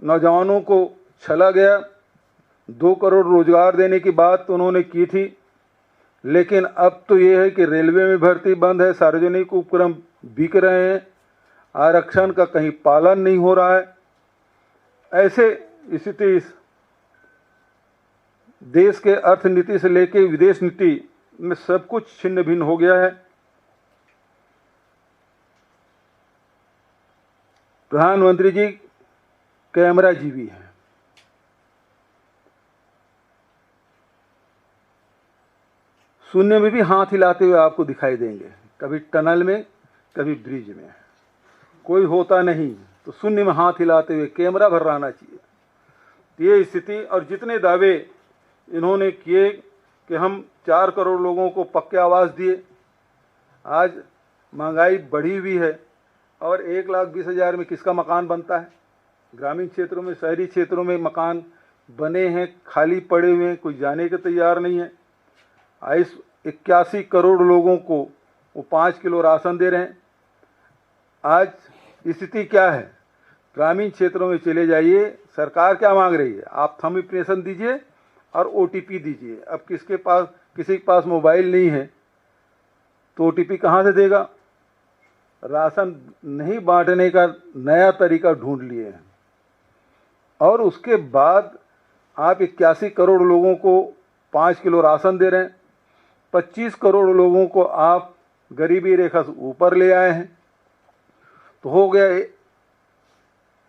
नौजवानों को छला गया। 2 करोड़ रोजगार देने की बात तो उन्होंने की थी, लेकिन अब तो ये है कि रेलवे में भर्ती बंद है, सार्वजनिक उपक्रम बिक रहे हैं, आरक्षण का कहीं पालन नहीं हो रहा है। ऐसे स्थिति इस देश के अर्थनीति से लेकर विदेश नीति में सब कुछ छिन्न भिन्न हो गया है। प्रधानमंत्री जी कैमरा जीवी हैं। शून्य में भी हाथ हिलाते हुए आपको दिखाई देंगे, कभी टनल में, कभी ब्रिज में। कोई होता नहीं तो शून्य में हाथ हिलाते हुए कैमरा भर रहना चाहिए। ये स्थिति और जितने दावे इन्होंने किए कि हम 4 करोड़ लोगों को पक्के आवास दिए, आज महंगाई बढ़ी हुई है और 1,20,000 में किसका मकान बनता है? ग्रामीण क्षेत्रों में, शहरी क्षेत्रों में मकान बने हैं, खाली पड़े हुए हैं, कोई जाने के तैयार नहीं है। इस 81 करोड़ लोगों को वो 5 किलो राशन दे रहे हैं। आज स्थिति क्या है? ग्रामीण क्षेत्रों में चले जाइए, सरकार क्या मांग रही है? आप थंब इम्प्रेशन दीजिए और OTP दीजिए। अब किसी के पास मोबाइल नहीं है तो OTP कहाँ से देगा? राशन नहीं बांटने का नया तरीका ढूंढ लिए हैं। और उसके बाद आप 81 करोड़ लोगों को 5 किलो राशन दे रहे हैं। 25 करोड़ लोगों को आप गरीबी रेखा से ऊपर ले आए हैं, तो हो गया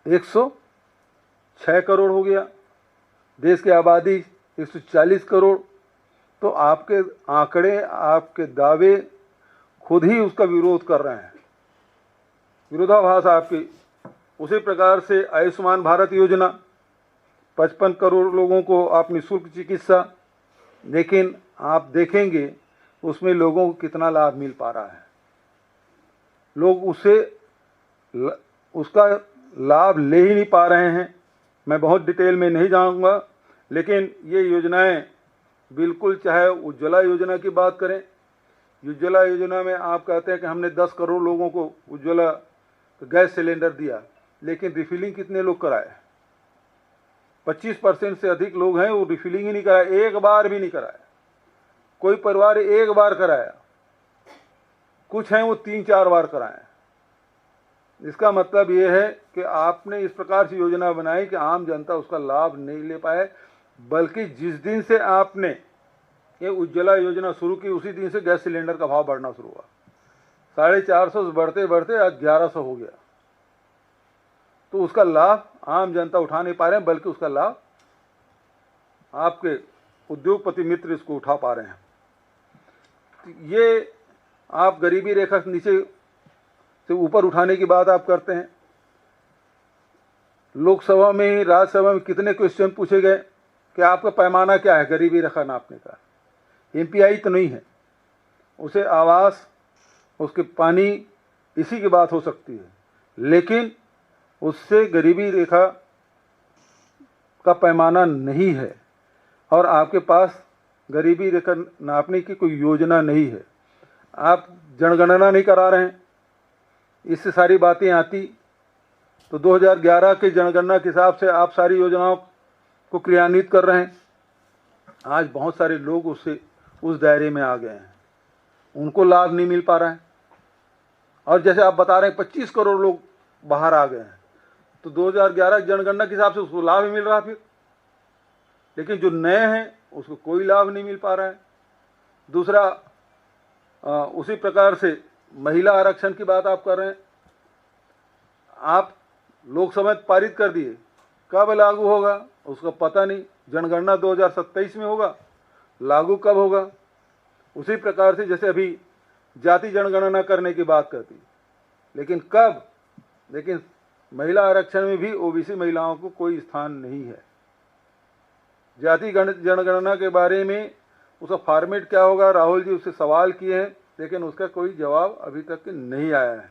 106 करोड़ हो गया। देश की आबादी 140 करोड़। तो आपके आंकड़े, आपके दावे खुद ही उसका विरोध कर रहे हैं, विरोधाभास आपकी। उसी प्रकार से आयुष्मान भारत योजना, 55 करोड़ लोगों को आप निःशुल्क चिकित्सा, लेकिन आप देखेंगे उसमें लोगों को कितना लाभ मिल पा रहा है। लोग उसका लाभ ले ही नहीं पा रहे हैं। मैं बहुत डिटेल में नहीं जाऊंगा, लेकिन ये योजनाएं बिल्कुल, चाहे उज्ज्वला योजना की बात करें, उज्ज्वला योजना में आप कहते हैं कि हमने 10 करोड़ लोगों को उज्ज्वला गैस सिलेंडर दिया, लेकिन रिफिलिंग कितने लोग कराए? 25% से अधिक लोग हैं वो रिफिलिंग ही नहीं कराए, एक बार भी नहीं कराया। कोई परिवार एक बार कराया, कुछ हैं वो 3-4 बार कराए। इसका मतलब ये है कि आपने इस प्रकार से योजना बनाई कि आम जनता उसका लाभ नहीं ले पाए, बल्कि जिस दिन से आपने ये उज्ज्वला योजना शुरू की उसी दिन से गैस सिलेंडर का भाव बढ़ना शुरू हुआ। 450 से बढ़ते बढ़ते आज 1100 हो गया। तो उसका लाभ आम जनता उठा नहीं पा रहे हैं, बल्कि उसका लाभ आपके उद्योगपति मित्र इसको उठा पा रहे हैं। ये आप गरीबी रेखा से नीचे से ऊपर उठाने की बात आप करते हैं। लोकसभा में, राज्यसभा में कितने क्वेश्चन पूछे गए कि आपका पैमाना क्या है गरीबी रेखा नापने का? MPI तो नहीं है, उसे आवास, उसके पानी, इसी की बात हो सकती है, लेकिन उससे गरीबी रेखा का पैमाना नहीं है। और आपके पास गरीबी रेखा नापने की कोई योजना नहीं है। आप जनगणना नहीं करा रहे हैं। इससे सारी बातें आती तो 2011 के जनगणना के हिसाब से आप सारी योजनाओं को क्रियान्वित कर रहे हैं। आज बहुत सारे लोग उस दायरे में आ गए हैं, उनको लाभ नहीं मिल पा रहा है। और जैसे आप बता रहे हैं 25 करोड़ लोग बाहर आ गए हैं, तो 2011 जनगणना के हिसाब से उसको लाभ ही मिल रहा फिर, लेकिन जो नए हैं उसको कोई लाभ नहीं मिल पा रहा है। दूसरा, उसी प्रकार से महिला आरक्षण की बात आप कर रहे हैं। आप लोकसभा में पारित कर दिए, कब लागू होगा उसका पता नहीं। जनगणना 2027 में होगा, लागू कब होगा? उसी प्रकार से जैसे अभी जाति जनगणना करने की बात करती, लेकिन कब? लेकिन महिला आरक्षण में भी OBC महिलाओं को कोई स्थान नहीं है। जाति जनगणना के बारे में उसका फॉर्मेट क्या होगा, राहुल जी उससे सवाल किए हैं, लेकिन उसका कोई जवाब अभी तक नहीं आया है।